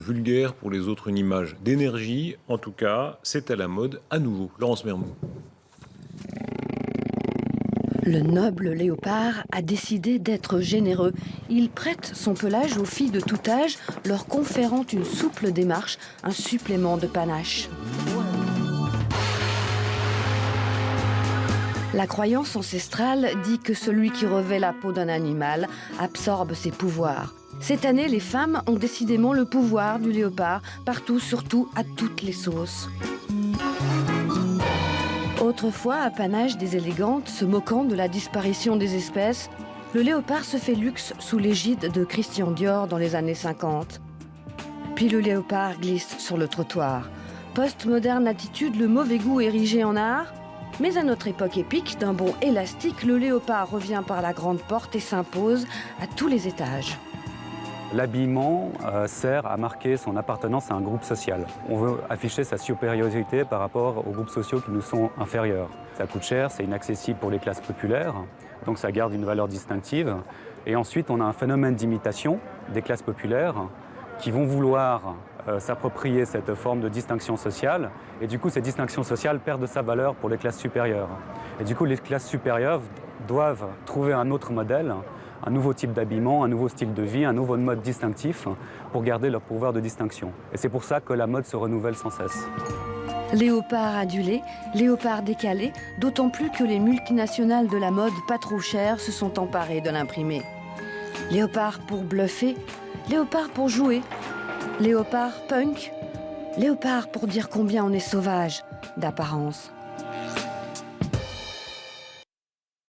vulgaire, pour les autres une image d'énergie. En tout cas, c'est à la mode à nouveau. Laurence Mermoz. Le noble léopard a décidé d'être généreux. Il prête son pelage aux filles de tout âge, leur conférant une souple démarche, un supplément de panache. La croyance ancestrale dit que celui qui revêt la peau d'un animal absorbe ses pouvoirs. Cette année, les femmes ont décidément le pouvoir du léopard, partout, surtout, à toutes les sauces. Autrefois, apanage des élégantes, se moquant de la disparition des espèces, le léopard se fait luxe sous l'égide de Christian Dior dans les années 50. Puis le léopard glisse sur le trottoir. Post-moderne attitude, le mauvais goût érigé en art. Mais à notre époque épique, d'un bond élastique, le léopard revient par la grande porte et s'impose à tous les étages. L'habillement sert à marquer son appartenance à un groupe social. On veut afficher sa supériorité par rapport aux groupes sociaux qui nous sont inférieurs. Ça coûte cher, c'est inaccessible pour les classes populaires, donc ça garde une valeur distinctive. Et ensuite, on a un phénomène d'imitation des classes populaires qui vont vouloir s'approprier cette forme de distinction sociale. Et du coup, cette distinction sociale perd de sa valeur pour les classes supérieures. Et du coup, les classes supérieures doivent trouver un autre modèle, un nouveau type d'habillement, un nouveau style de vie, un nouveau mode distinctif pour garder leur pouvoir de distinction. Et c'est pour ça que la mode se renouvelle sans cesse. Léopard adulé, léopard décalé, d'autant plus que les multinationales de la mode pas trop chères se sont emparées de l'imprimé. Léopard pour bluffer, léopard pour jouer, léopard punk, léopard pour dire combien on est sauvage d'apparence.